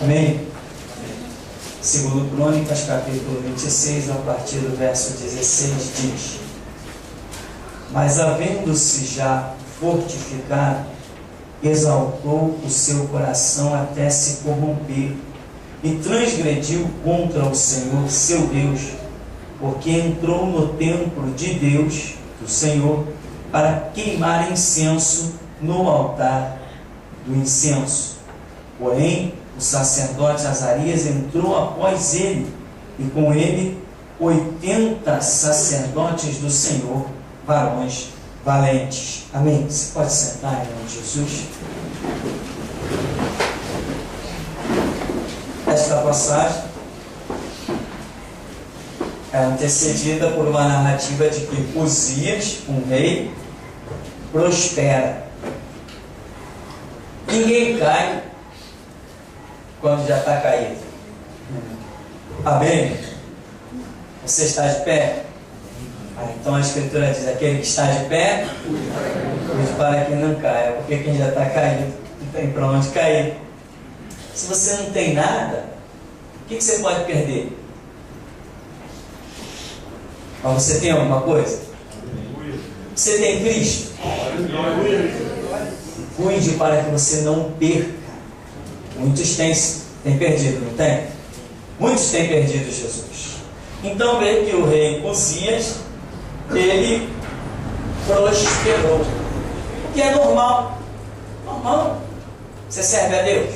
Amém? Segundo Crônicas, capítulo 26, a partir do verso 16, diz: Mas havendo-se já fortificado, exaltou o seu coração até se corromper, e transgrediu contra o Senhor seu Deus, porque entrou no templo de Deus, do Senhor, para queimar incenso no altar do incenso. Porém, o sacerdote Azarias entrou após ele, e com ele 80 sacerdotes do Senhor, varões valentes. Amém? Você pode sentar em nome de Jesus? Esta passagem é antecedida por uma narrativa de que Uzias, um rei, prospera. Ninguém cai quando já está caído. Amém? Você está de pé? Então a Escritura diz: aquele que está de pé, cuide para que não caia, porque quem já está caído não tem para onde cair. Se você não tem nada, o que você pode perder? Mas você tem alguma coisa? Você tem Cristo? Cuide para que você não perca. Muitos têm perdido, não tem? Muitos têm perdido Jesus. Então veio que o rei Uzias, ele prosperou. O que é normal. Normal. Você serve a Deus.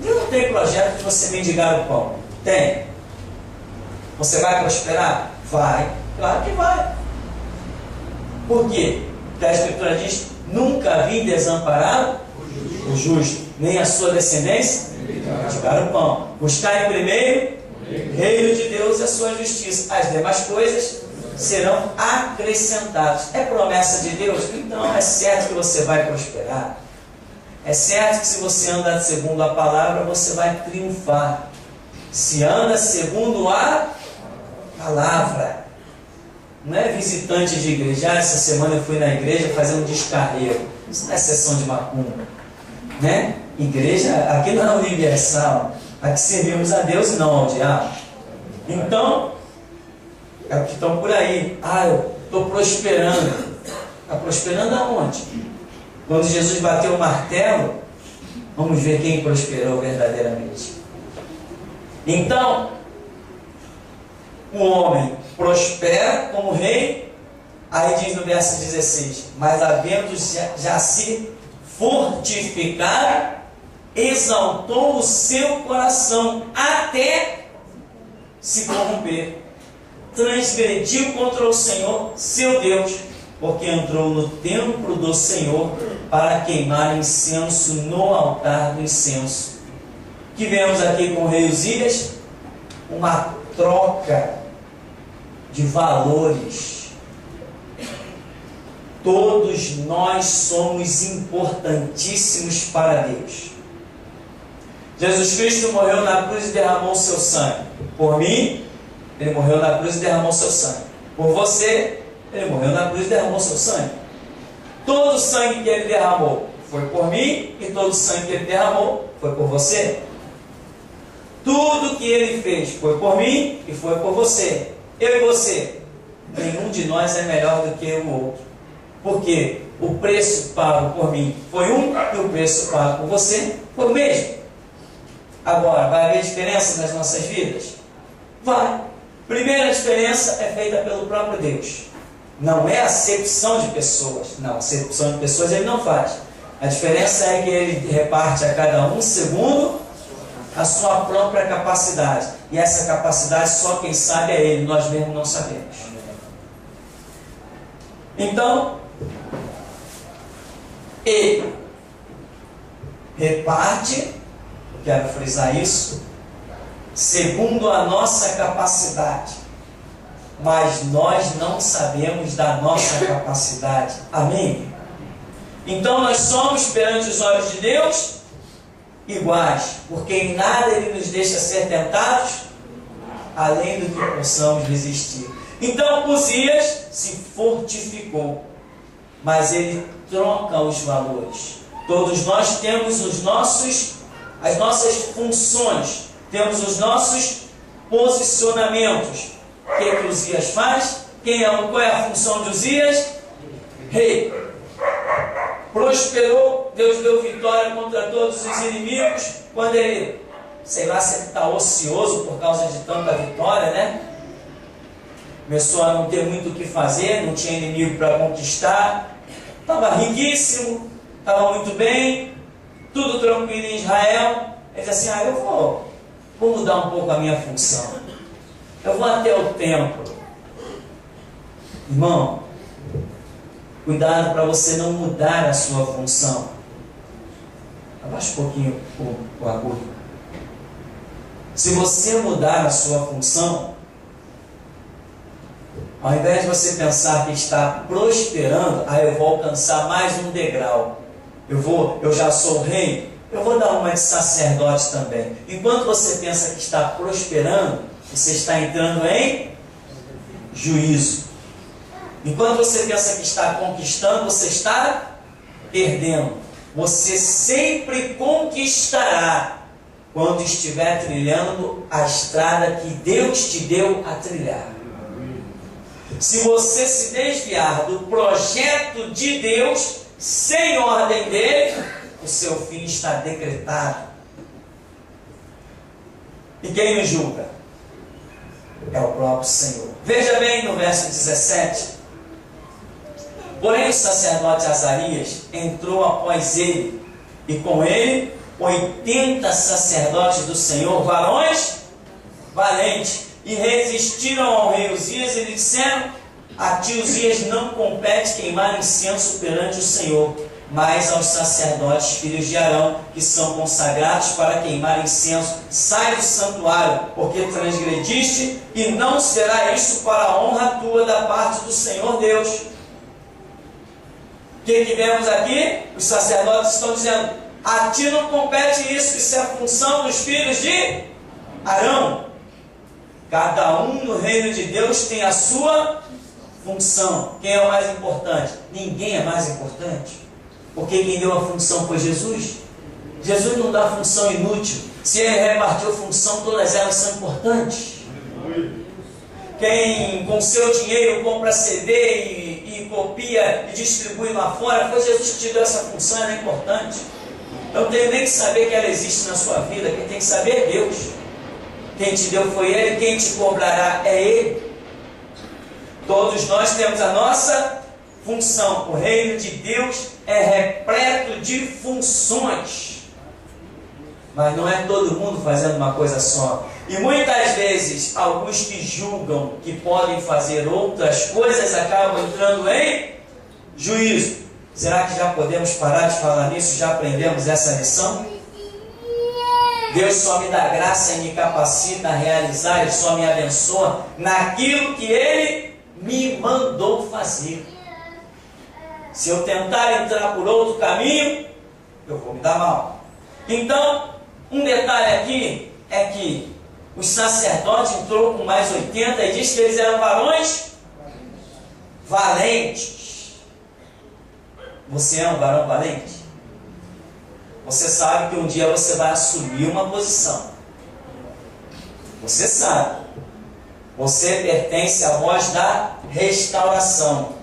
Deus não tem projeto de você mendigar o pão. Tem. Você vai prosperar? Vai. Claro que vai. Por quê? Porque a Escritura diz: nunca vi desamparado o justo, nem a sua descendência mendigar o pão. Buscai primeiro o reino de Deus e a sua justiça. As demais coisas serão acrescentadas. É promessa de Deus? Então é certo que você vai prosperar. É certo que se você anda segundo a palavra, você vai triunfar. Se anda segundo a palavra. Não é visitante de igreja. Essa semana eu fui na igreja fazer um descarrego. Isso não é sessão de macumba, né? Igreja, aqui não é universal. Aqui servimos a Deus e não ao diabo. Então, é o que estão por aí. Eu estou prosperando. Está prosperando aonde? Quando Jesus bateu o martelo, vamos ver quem prosperou verdadeiramente. Então, o homem prospera como rei. Aí diz no verso 16: mas havendo já se fortificado, exaltou o seu coração até se corromper, transgrediu contra o Senhor seu Deus, porque entrou no templo do Senhor para queimar incenso no altar do incenso. Que vemos aqui com o rei Uzias? Uma troca de valores. Todos nós somos importantíssimos para Deus. Jesus Cristo morreu na cruz e derramou o seu sangue. Por mim, Ele morreu na cruz e derramou o seu sangue. Por você, Ele morreu na cruz e derramou o seu sangue. Todo o sangue que Ele derramou foi por mim, e todo o sangue que Ele derramou foi por você. Tudo que Ele fez foi por mim e foi por você. Eu e você. Nenhum de nós é melhor do que o outro. Porque o preço pago por mim foi um, e o preço pago por você foi o mesmo. Agora, vai haver diferença nas nossas vidas? Vai. Primeira diferença é feita pelo próprio Deus. Não é acepção de pessoas. Não, acepção de pessoas Ele não faz. A diferença é que Ele reparte a cada um segundo a sua própria capacidade. E essa capacidade só quem sabe é Ele. Nós mesmos não sabemos. Então, Ele reparte, quero frisar isso, segundo a nossa capacidade. Mas nós não sabemos da nossa capacidade. Amém? Então nós somos perante os olhos de Deus iguais, porque em nada Ele nos deixa ser tentados além do que possamos resistir. Então Uzias se fortificou, mas ele troca os valores. Todos nós temos os nossos as nossas funções, temos os nossos posicionamentos. O que Uzias faz? Qual é a função de Uzias? Rei. Prosperou, Deus deu vitória contra todos os inimigos. Quando ele, sei lá se ele está ocioso por causa de tanta vitória, né? Começou a não ter muito o que fazer, não tinha inimigo para conquistar, estava riquíssimo, estava muito bem, tudo tranquilo em Israel. Ele disse assim: eu vou mudar um pouco a minha função, eu vou até o templo. Irmão, cuidado para você não mudar a sua função. Abaixa um pouquinho o agulho. Se você mudar a sua função, ao invés de você pensar que está prosperando, eu vou alcançar mais um degrau, eu já sou rei, eu vou dar uma de sacerdote também. Enquanto você pensa que está prosperando, você está entrando em juízo. Enquanto você pensa que está conquistando, você está perdendo. Você sempre conquistará quando estiver trilhando a estrada que Deus te deu a trilhar. Se você se desviar do projeto de Deus, sem ordem dele, o seu fim está decretado. E quem nos julga? É o próprio Senhor. Veja bem no verso 17. Porém o sacerdote Azarias entrou após ele, e com ele 80 sacerdotes do Senhor, varões valentes, e resistiram ao rei Uzias e lhe disseram: a ti, Uzias, não compete queimar incenso perante o Senhor, mas aos sacerdotes, filhos de Arão, que são consagrados para queimar incenso. Sai do santuário, porque transgrediste, e não será isso para a honra tua da parte do Senhor Deus. O que vemos aqui? Os sacerdotes estão dizendo: a ti não compete isso é a função dos filhos de Arão. Cada um no reino de Deus tem a sua função. Quem é o mais importante? Ninguém é mais importante, porque quem deu a função foi Jesus. Jesus não dá função inútil. Se ele repartiu função, todas elas são importantes. Quem com seu dinheiro compra CD e copia e distribui lá fora, foi Jesus que te deu essa função, ela é importante. Eu não tenho nem que saber que ela existe na sua vida. Quem tem que saber é Deus. Quem te deu foi Ele, quem te cobrará é Ele. Todos nós temos a nossa função. O reino de Deus é repleto de funções, mas não é todo mundo fazendo uma coisa só. E muitas vezes, alguns que julgam que podem fazer outras coisas acabam entrando em juízo. Será que já podemos parar de falar nisso? Já aprendemos essa lição? Deus só me dá graça e me capacita a realizar, Ele só me abençoa naquilo que Ele me mandou fazer. Se eu tentar entrar por outro caminho, eu vou me dar mal. Então, um detalhe aqui é que os sacerdotes entrou com mais 80 e diz que eles eram varões valentes. Você é um varão valente? Você sabe que um dia você vai assumir uma posição. Você sabe. Você pertence à voz da restauração.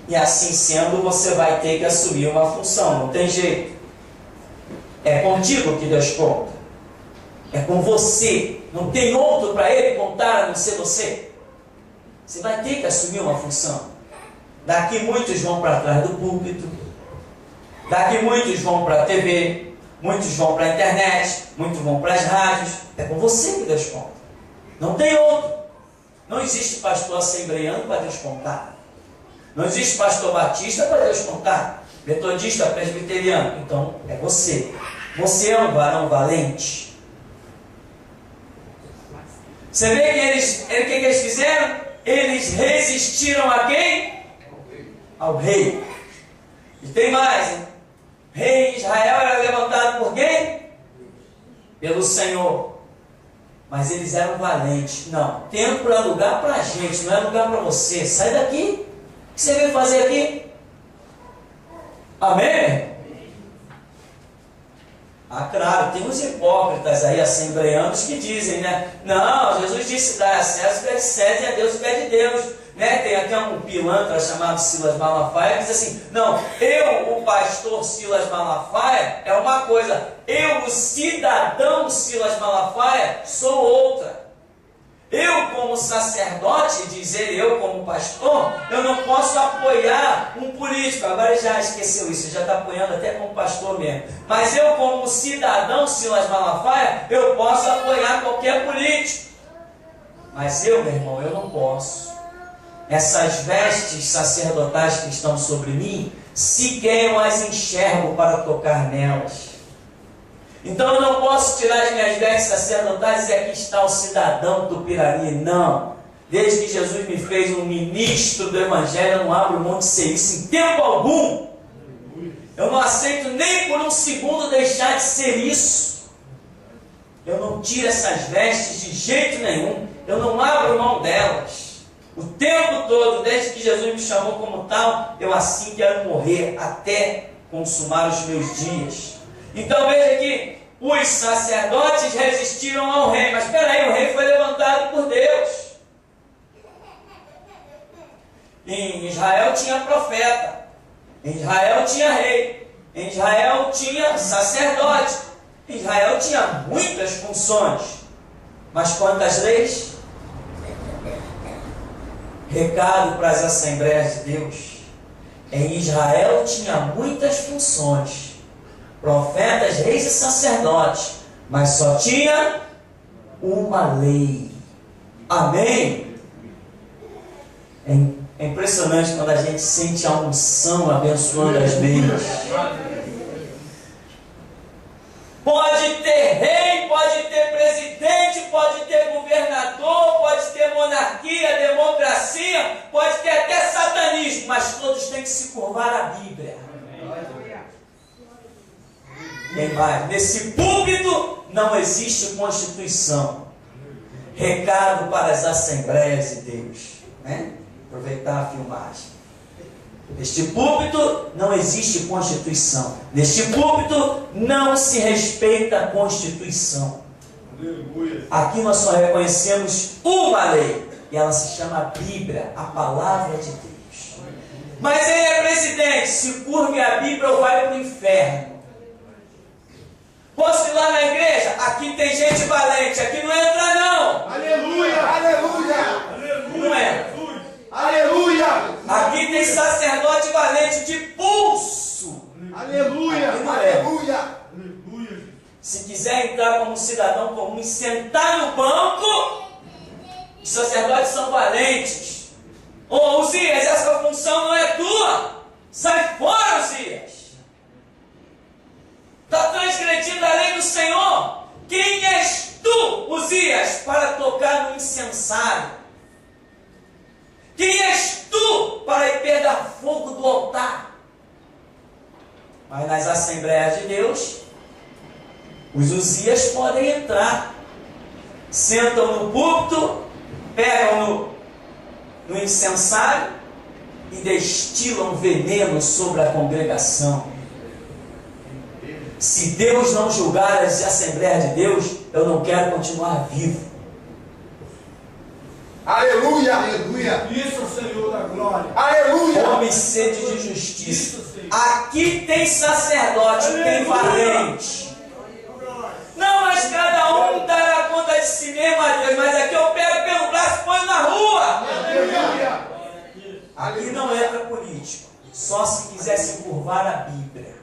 E assim sendo, você vai ter que assumir uma função. Não tem jeito. É contigo que Deus conta. É com você. Não tem outro para Ele contar a não ser você. Você vai ter que assumir uma função. Daqui muitos vão para trás do púlpito. Daqui muitos vão para a TV, muitos vão para a internet, muitos vão para as rádios. É com você que Deus conta. Não tem outro. Não existe pastor assembleano para Deus contar. Não existe pastor batista para Deus contar. Metodista, presbiteriano. Então, é você. Você é um varão valente. Você vê que o que eles fizeram? Eles resistiram a quem? Ao rei. E tem mais, hein? Rei de Israel era levantado por quem? Pelo Senhor. Mas eles eram valentes. Não, templo é lugar para a gente, não é lugar para você. Sai daqui. O que você veio fazer aqui? Amém? Ah, claro, tem uns hipócritas aí, assembleanos, que dizem, né? Não, Jesus disse dar a César o que é de César e a Deus o que é de Deus. Né? Tem até um pilantra chamado Silas Malafaia que diz assim, não, eu, o pastor Silas Malafaia, é uma coisa, eu, o cidadão Silas Malafaia, sou outra. Eu, como sacerdote, dizer eu, como pastor, eu não posso apoiar um político. Agora ele já esqueceu isso, já está apoiando até como pastor mesmo. Mas eu, como cidadão Silas Malafaia, eu posso apoiar qualquer político. Mas eu, meu irmão, eu não posso. Essas vestes sacerdotais que estão sobre mim, sequer eu as enxergo para tocar nelas. Então eu não posso tirar as minhas vestes sacerdotais e dizer aqui está o cidadão do Pirari. Não. Desde que Jesus me fez um ministro do Evangelho, eu não abro mão de ser isso em tempo algum. Eu não aceito nem por um segundo deixar de ser isso. Eu não tiro essas vestes de jeito nenhum. Eu não abro mão delas. O tempo todo, desde que Jesus me chamou como tal, eu assim quero morrer até consumar os meus dias. Então veja que os sacerdotes resistiram ao rei. Mas espera aí, o rei foi levantado por Deus. Em Israel tinha profeta. Em Israel tinha rei. Em Israel tinha sacerdote. Em Israel tinha muitas funções. Mas quantas leis? Recado para as Assembleias de Deus. Em Israel tinha muitas funções. Profetas, reis e sacerdotes. Mas só tinha uma lei. Amém? É impressionante quando a gente sente a unção abençoando as vidas. Pode ter rei, pode ter presidente, pode ter governador, pode ter monarquia, democracia, pode ter até satanismo, mas todos têm que se curvar à Bíblia. Tem mais. Nesse púlpito não existe constituição. Recado para as Assembleias de Deus. Né? Aproveitar a filmagem. Neste púlpito não existe Constituição. Neste púlpito não se respeita a Constituição. Aqui nós só reconhecemos uma lei. E ela se chama Bíblia, a Palavra de Deus. Mas ele é presidente, se curve a Bíblia ou vai para o inferno. Posso ir lá na igreja? Aqui tem gente valente, aqui não entra não. Aleluia! Aleluia! Não é. Aleluia! Aqui tem sacerdote valente de pulso. Aleluia! Aqui não é. Aleluia! Se quiser entrar como cidadão comum e sentar no banco, os sacerdotes são valentes. Ô Uzias, essa função não é tua. Sai fora, Uzias. Está transgredindo a lei do Senhor. Quem és tu, Uzias, para tocar no incensário? Quem és tu para ir pegar fogo do altar? Mas nas Assembleias de Deus, os Uzias podem entrar, sentam no púlpito, pegam no incensário e destilam veneno sobre a congregação. Se Deus não julgar as Assembleias de Deus, eu não quero continuar vivo. Aleluia! Aleluia! Isso, Senhor da glória. Aleluia! Fome e sede de justiça. Aqui tem sacerdote, tem valente. Não, mas cada um dará conta de si mesmo a Deus. Mas aqui eu pego pelo braço e ponho na rua. Aleluia! Aqui não entra político. Só se quiser se curvar a Bíblia.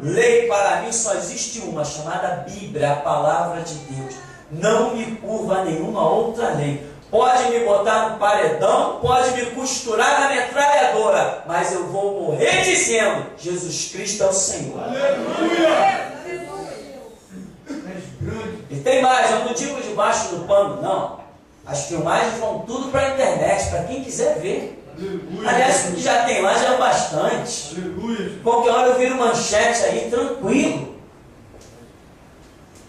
Lei para mim só existe uma, chamada Bíblia, a Palavra de Deus. Não me curva a nenhuma outra lei. Pode me botar no paredão, pode me costurar na metralhadora, mas eu vou morrer dizendo: Jesus Cristo é o Senhor. Aleluia! E tem mais, eu não digo debaixo do pano, não. As filmagens vão tudo para a internet, para quem quiser ver. Aliás, o que já tem lá já é bastante. Qualquer hora eu viro manchete aí, tranquilo.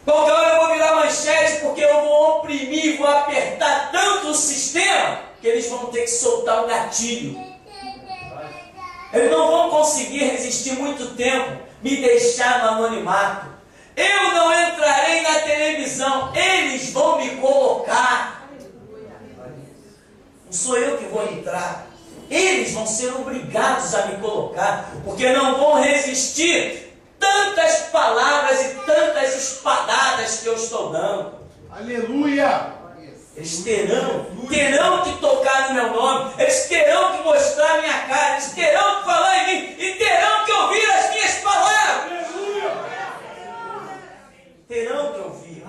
Qualquer hora eu vou virar manchete porque eu vou oprimir, vou apertar tanto o sistema que eles vão ter que soltar o gatilho. Eles não vão conseguir resistir muito tempo, me deixar no anonimato. Eu não entrarei na televisão, eles vão me colocar. Não sou eu que vou entrar. Eles vão ser obrigados a me colocar, porque não vão resistir tantas palavras e tantas espadadas que eu estou dando. Aleluia! Eles terão que tocar no meu nome, eles terão que mostrar a minha cara, eles terão que falar em mim e terão que ouvir as minhas palavras. Terão que ouvir.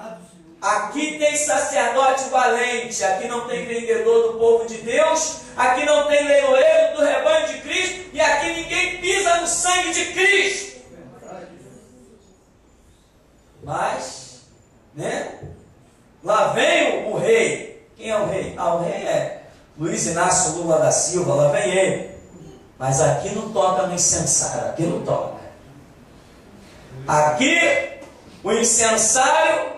Aqui tem sacerdote valente, aqui não tem vendedor do povo de Deus, aqui não tem leiloeiro do rebanho de Cristo, e aqui ninguém pisa no sangue de Cristo. Mas, né? Lá vem o rei. Quem é o rei? O rei é Luiz Inácio Lula da Silva, lá vem ele. Mas aqui não toca no incensário, aqui não toca. Aqui, o incensário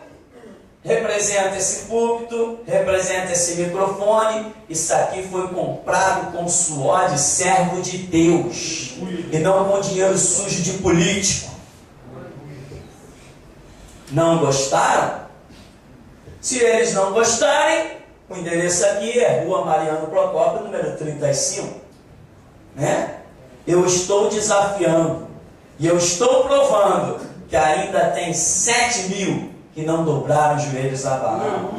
representa esse púlpito, representa esse microfone. Isso aqui foi comprado com suor de servo de Deus, e não com dinheiro sujo de político. Não gostaram? Se eles não gostarem, o endereço aqui é Rua Mariano Procópio, número 35. Né? Eu estou desafiando, e eu estou provando que ainda tem 7.000 que não dobraram os joelhos a Baal.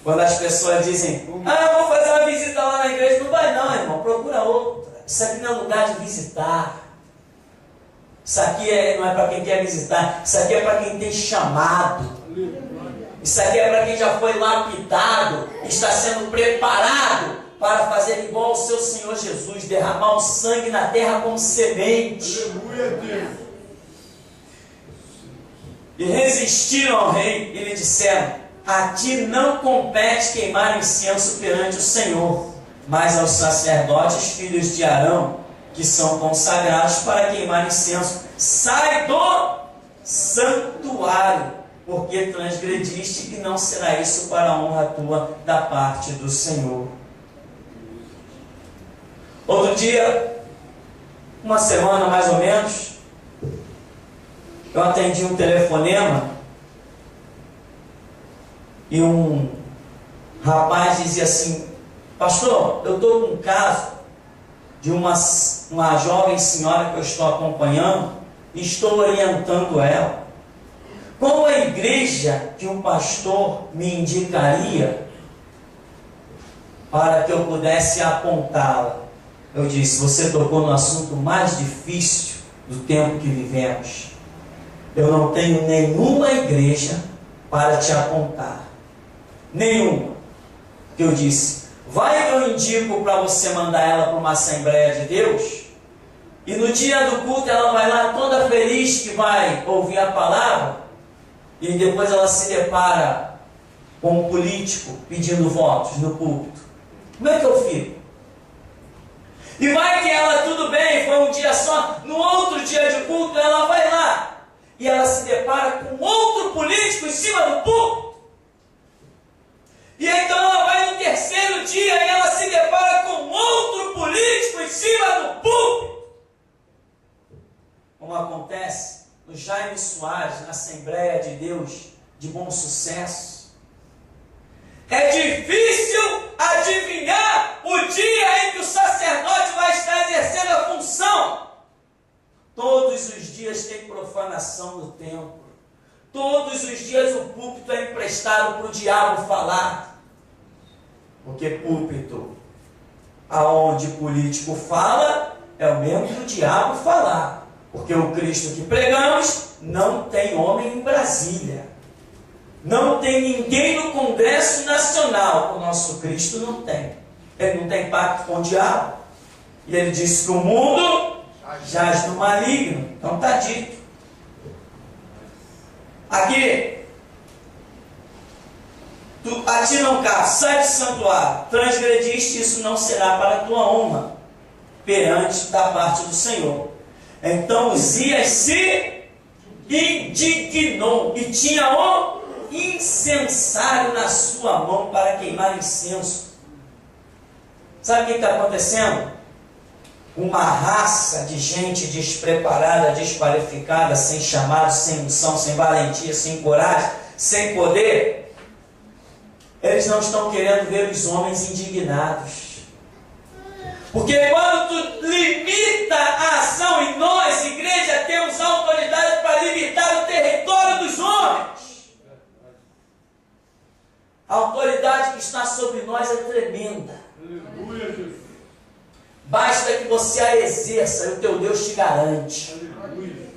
Quando as pessoas dizem, eu vou fazer uma visita lá na igreja, não vai não, irmão, procura outra. Isso aqui não é lugar de visitar. Isso aqui não é para quem quer visitar, isso aqui é para quem tem chamado. Isso aqui é para quem já foi lapidado, está sendo preparado para fazer igual ao seu Senhor Jesus, derramar o sangue na terra como semente. E resistiram ao rei e lhe disseram, a ti não compete queimar incenso perante o Senhor, mas aos sacerdotes filhos de Arão, que são consagrados para queimar incenso. Sai do santuário, porque transgrediste, e não será isso para a honra tua da parte do Senhor. Outro dia, uma semana mais ou menos, eu atendi um telefonema e um rapaz dizia assim, pastor, eu estou com um caso de uma jovem senhora que eu estou acompanhando e estou orientando ela. Qual a igreja que um pastor me indicaria para que eu pudesse apontá-la? Eu disse, você tocou no assunto mais difícil do tempo que vivemos. Eu não tenho nenhuma igreja para te apontar. Nenhuma. Que eu disse, vai que eu indico para você mandar ela para uma Assembleia de Deus, e no dia do culto ela vai lá toda feliz que vai ouvir a palavra, e depois ela se depara com um político pedindo votos no púlpito. Como é que eu fico? E vai que ela, tudo bem, foi um dia só, no outro dia de culto ela vai lá, e ela se depara com outro político em cima do púlpito. E então ela vai no terceiro dia e ela se depara com outro político em cima do púlpito. Como acontece no Jaime Soares, na Assembleia de Deus de Bom Sucesso. É difícil adivinhar o dia em que o sacerdote vai estar exercendo a função. Todos os dias tem profanação no templo. Todos os dias o púlpito é emprestado para o diabo falar. Porque púlpito, aonde político fala, é o mesmo que o diabo falar. Porque o Cristo que pregamos não tem homem em Brasília. Não tem ninguém no Congresso Nacional. O nosso Cristo não tem. Ele não tem pacto com o diabo. E ele disse que o mundo jaz no maligno. Então está dito. Aqui, a ti não cabe, sai do santuário, transgrediste, isso não será para a tua honra, perante da parte do Senhor. Então Uzias se indignou, e tinha um incensário na sua mão para queimar incenso. Sabe o que está acontecendo? uma raça de gente despreparada, desqualificada, sem chamado, sem unção, sem valentia, sem coragem, sem poder. Eles não estão querendo ver os homens indignados. Porque quando tu limita a ação, e nós, igreja, temos autoridade para limitar o território dos homens. A autoridade que está sobre nós é tremenda. Aleluia, Jesus. Basta que você a exerça e o teu Deus te garante. Aleluia.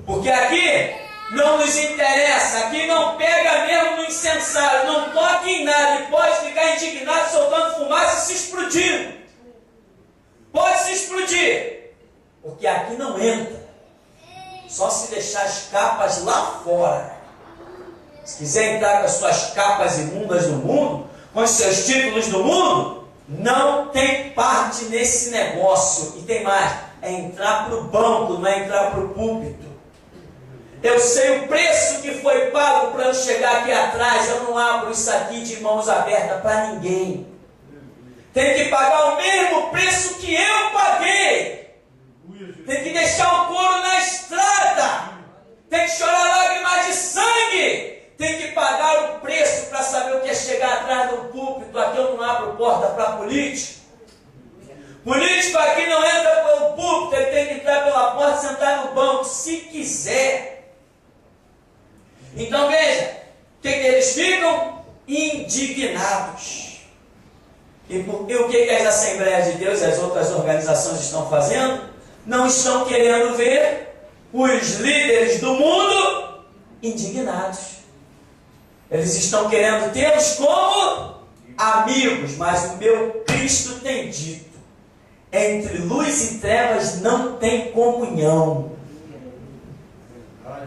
Porque aqui não nos interessa, aqui não pega mesmo no incensário, não toque em nada e pode ficar indignado soltando fumaça e se explodindo. Pode se explodir, porque aqui não entra. Só se deixar as capas lá fora. Se quiser entrar com as suas capas imundas do mundo, com os seus títulos do mundo, não tem parte nesse negócio. E tem mais, é entrar para o banco, não é entrar para o púlpito. Eu sei o preço que foi pago para eu chegar aqui atrás. Eu não abro isso aqui de mãos abertas para ninguém. Tem que pagar o mesmo preço que eu paguei. Tem que deixar o couro na estrada. Tem que chorar lágrimas de sangue. Tem que pagar o preço para saber o que é chegar atrás do púlpito. Aqui eu não abro porta para político. Político aqui não entra pelo púlpito. Ele tem que entrar pela porta e sentar no banco, se quiser. Então veja, o que eles ficam? Indignados. E o que as Assembleias de Deus e as outras organizações estão fazendo? Não estão querendo ver os líderes do mundo indignados. Eles estão querendo tê-los como amigos, mas o meu Cristo tem dito: entre luz e trevas não tem comunhão.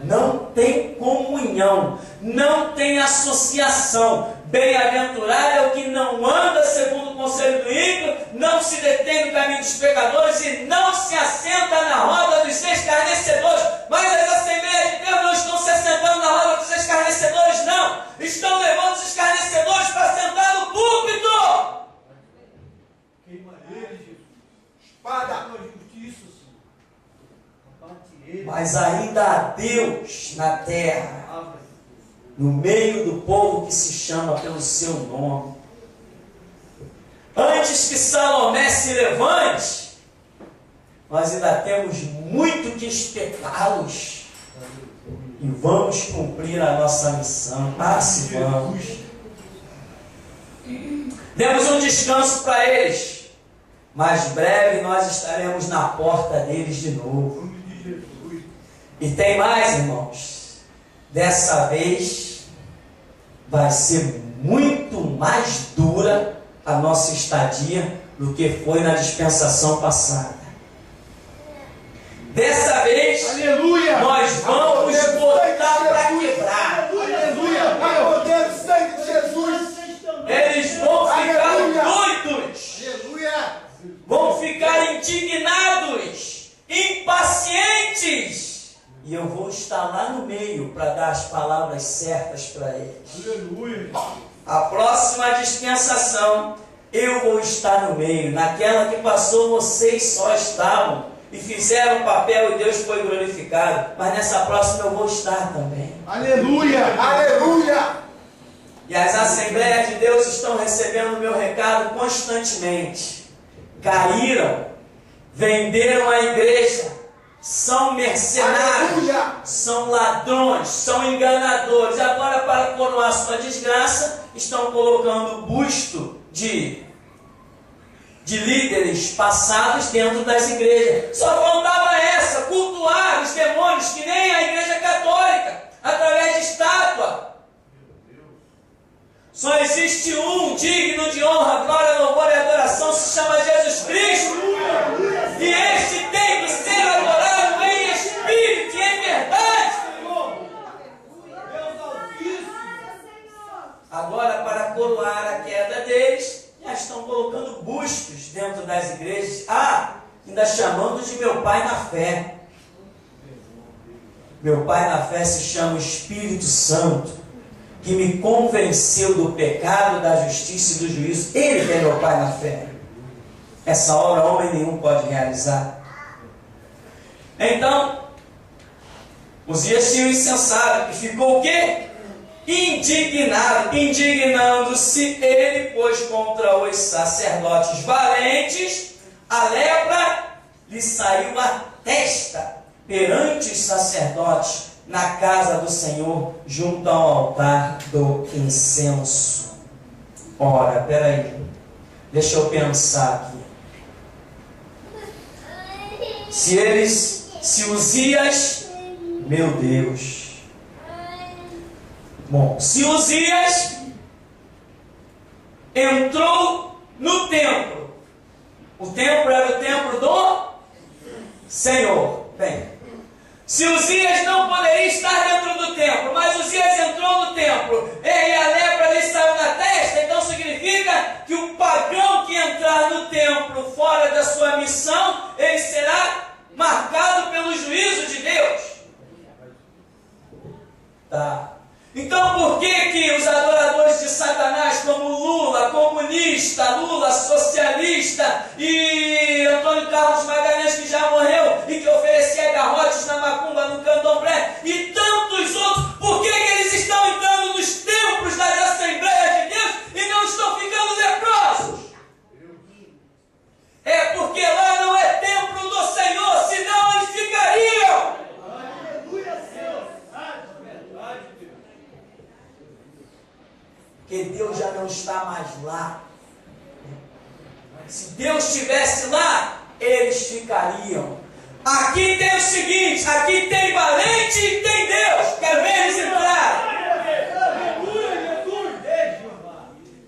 Não tem comunhão, não tem associação. Bem-aventurado é o que não anda segundo o conselho do ímpio, não se detém no caminho dos pecadores e não se assenta na roda dos escarnecedores. Mas as Assembleias de Deus não estão se assentando na roda dos escarnecedores, não. Estão levando os escarnecedores para sentar no púlpito. Queima ele, Jesus. Espada. Tua justiça, Senhor. Abate ele. Mas ainda há Deus na terra, no meio do povo que se chama pelo seu nome. Antes que Salomé se levante, nós ainda temos muito que espetá-los. E vamos cumprir a nossa missão. Ah, se vamos. Demos um descanso para eles, mas breve nós estaremos na porta deles de novo. E tem mais, irmãos. Dessa vez vai ser muito mais dura a nossa estadia do que foi na dispensação passada. Dessa vez, Aleluia. nós vamos botar para quebrar. Aleluia. Vai poder do sangue de Jesus. Eles vão ficar Aleluia. doidos, Aleluia. vão ficar indignados, impacientes. E eu vou estar lá no meio para dar as palavras certas para eles. Aleluia. A próxima dispensação, eu vou estar no meio. Naquela que passou, vocês só estavam e fizeram o papel e Deus foi glorificado. Mas nessa próxima eu vou estar também. Aleluia. Aleluia. E as Assembleias de Deus estão recebendo o meu recado constantemente. Caíram, venderam a igreja. São mercenários, Aleluia. são ladrões, são enganadores. Agora, para coroar sua desgraça, estão colocando busto de líderes passados dentro das igrejas. Só faltava essa, cultuar os demônios, que nem a Igreja Católica, através de estátua. Só existe um digno de honra, glória, louvor e adoração, se chama Jesus Cristo. E este tem que ser adorado em espírito e em verdade. Agora, para coroar a queda deles, já estão colocando bustos dentro das igrejas. Ah, ainda chamando de meu pai na fé. Meu pai na fé se chama Espírito Santo, que me convenceu do pecado, da justiça e do juízo. Ele é meu pai na fé. Essa obra homem nenhum pode realizar. Então, Uzias tinha o insensato, e ficou o quê? Indignado, indignando-se ele, pois contra os sacerdotes valentes, a lepra lhe saiu a testa perante os sacerdotes na casa do Senhor, junto ao altar do incenso. Ora, peraí, deixa eu pensar aqui. Se Uzias, meu Deus. Bom, se Uzias entrou no templo, o templo era o templo do Senhor. Bem, se Uzias não poderia estar dentro do templo, mas Uzias entrou no templo e a lepra lhe saiu na testa, então significa que o pagão que entrar no templo fora da sua missão, ele será marcado pelo juízo de Deus. Tá. Então por que os adoradores de Satanás, como Lula, comunista, Lula, socialista, e Antônio Carlos Magalhães, que já morreu e que oferecia garrotes na macumba, no candomblé, e tantos outros, por que eles estão entrando nos templos das Assembleias de Deus e não estão ficando leprosos? É porque lá não é templo do Senhor, senão eles ficariam. Porque Deus já não está mais lá. Se Deus estivesse lá, eles ficariam. Aqui tem o seguinte, aqui tem valente e tem Deus. Quero ver eles entrar.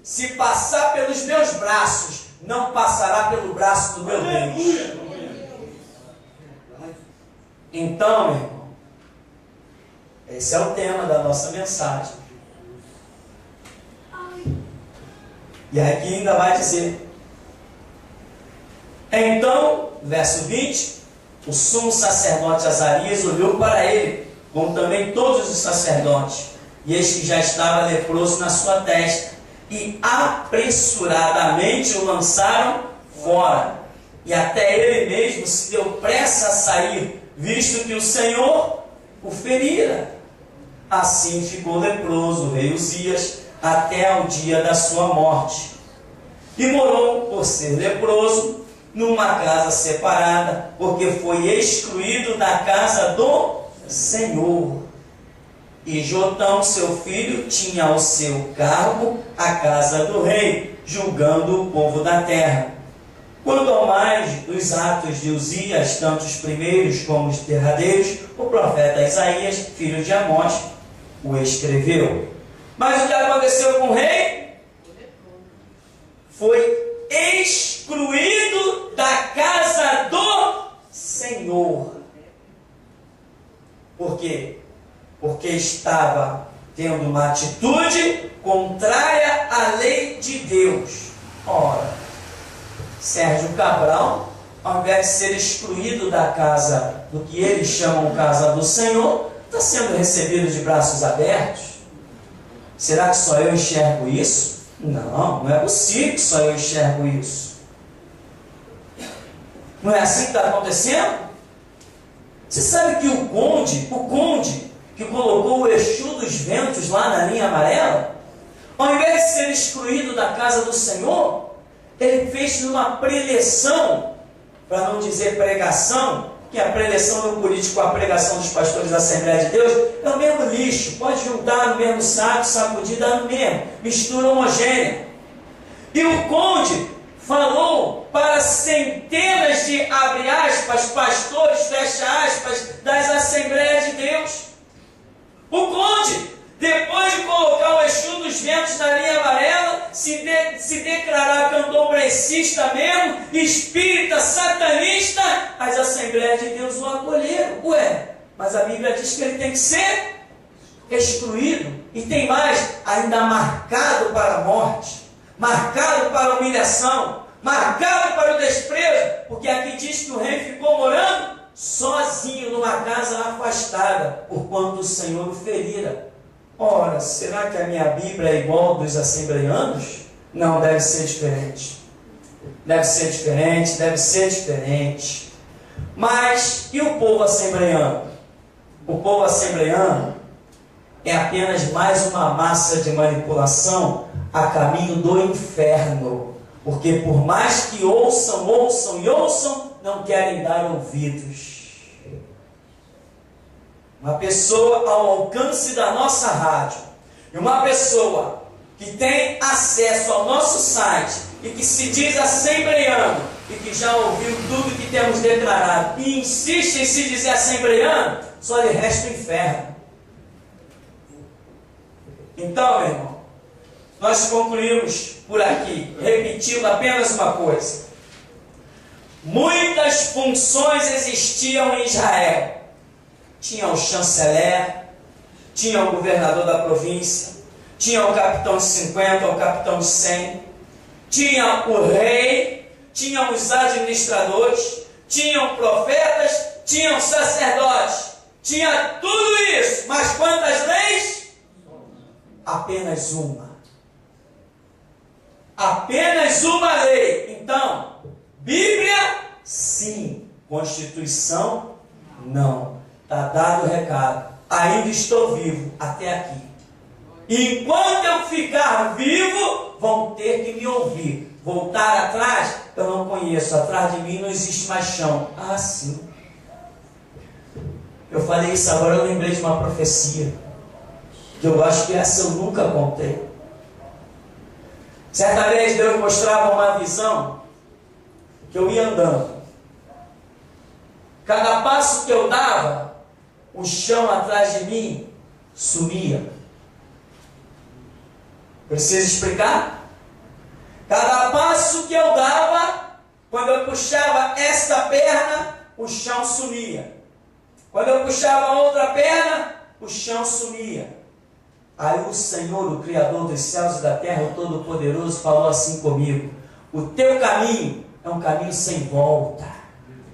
Se passar pelos meus braços, não passará pelo braço do meu Deus. Então, meu irmão, esse é o tema da nossa mensagem. E aqui ainda vai dizer: então, verso 20, o sumo sacerdote Azarias olhou para ele, como também todos os sacerdotes, e eis que já estava leproso na sua testa, e apressuradamente o lançaram fora, e até ele mesmo se deu pressa a sair, visto que o Senhor o ferira. Assim ficou leproso o rei Uzias até ao dia da sua morte, e morou, por ser leproso, numa casa separada, porque foi excluído da casa do Senhor. E Jotão, seu filho, tinha ao seu cargo a casa do rei, julgando o povo da terra. Quanto ao mais dos atos de Uzias, tanto os primeiros como os derradeiros, o profeta Isaías, filho de Amós, o escreveu. Mas o que aconteceu com o rei? Foi excluído da casa do Senhor. Por quê? Porque estava tendo uma atitude contrária à lei de Deus. Ora, Sérgio Cabral, ao invés de ser excluído da casa do que eles chamam casa do Senhor, está sendo recebido de braços abertos. Será que só eu enxergo isso? Não, não é possível que só eu enxergo isso. Não é assim que está acontecendo? Você sabe que o conde que colocou o Exu dos ventos lá na linha amarela, ao invés de ser excluído da casa do Senhor, ele fez uma preleção, para não dizer pregação, que a preleção do político com a pregação dos pastores da Assembleia de Deus é o mesmo lixo, pode juntar no mesmo saco, sacudir, dá no mesmo, mistura homogênea. E o conde falou para centenas de, abre aspas, pastores, fecha aspas, das Assembleias de Deus. O conde, depois de colocar o Exu dos ventos na linha amarela, se declarar candomblecista mesmo, espírita, satanista, as Assembleias de Deus o acolheram. Ué, mas a Bíblia diz que ele tem que ser excluído. E tem mais, ainda marcado para a morte, marcado para a humilhação, marcado para o desprezo, porque aqui diz que o rei ficou morando sozinho numa casa afastada, porquanto o Senhor o ferira. Ora, será que a minha Bíblia é igual dos assembleianos? Não, deve ser diferente. Deve ser diferente, deve ser diferente. Mas, e o povo assembleiano? O povo assembleiano é apenas mais uma massa de manipulação a caminho do inferno. Porque por mais que ouçam, não querem dar ouvidos. Uma pessoa ao alcance da nossa rádio, e uma pessoa que tem acesso ao nosso site, e que se diz assembleiano, e que já ouviu tudo que temos declarado, e insiste em se dizer assembleiano, só lhe resta o inferno. Então, meu irmão, nós concluímos por aqui, repetindo apenas uma coisa. Muitas funções existiam em Israel. Tinha o chanceler, tinha o governador da província, tinha o capitão de 50, o capitão de 100, tinha o rei, tinha os administradores, tinham profetas, tinham sacerdotes, tinha tudo isso. Mas quantas leis? Apenas uma. Apenas uma lei. Então, Bíblia, sim. Constituição, não. Está dado o recado. Ainda estou vivo até aqui. Enquanto eu ficar vivo, vão ter que me ouvir. Voltar atrás, eu não conheço. Atrás de mim não existe mais chão. Ah, sim. Eu falei isso agora, eu lembrei de uma profecia. Que eu acho que essa eu nunca contei. Certa vez Deus mostrava uma visão que eu ia andando. Cada passo que eu dava, o chão atrás de mim sumia. Preciso explicar? Cada passo que eu dava, quando eu puxava esta perna, o chão sumia. Quando eu puxava a outra perna, o chão sumia. Aí o Senhor, o Criador dos céus e da terra, o Todo-Poderoso, falou assim comigo: o teu caminho é um caminho sem volta.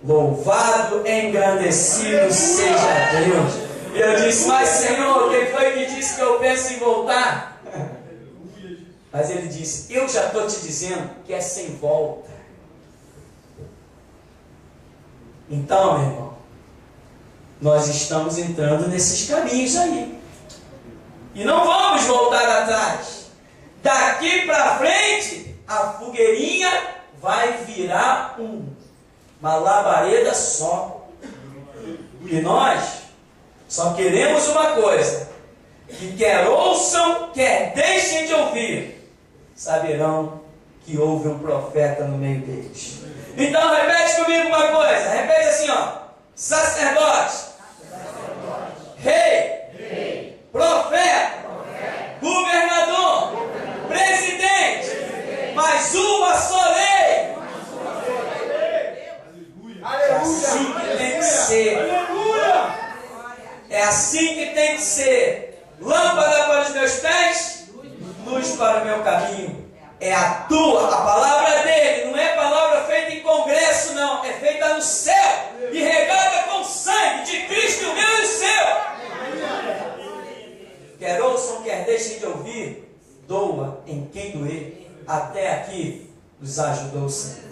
Louvado e engrandecido seja Deus. E eu disse: mas Senhor, quem foi que disse que eu penso em voltar? Mas ele disse: eu já estou te dizendo que é sem volta. Então, meu irmão, nós estamos entrando nesses caminhos aí. E não vamos voltar atrás. Daqui para frente, a fogueirinha vai virar uma labareda só. E nós só queremos uma coisa: que quer ouçam, quer deixem de ouvir, saberão que houve um profeta no meio deles. Então repete comigo uma coisa. Repete assim, ó: sacerdote, rei, profeta, governador, presidente, mais uma só lei. É assim que tem que ser. É assim que tem que ser. Lâmpada para os meus pés, luz para o meu caminho. É a palavra dele. Não é palavra feita em congresso, não. É feita no céu e regada com sangue de Cristo, meu e seu. Quer ouçam, quer deixem de ouvir, doa em quem doer. Até aqui nos ajudou o Senhor.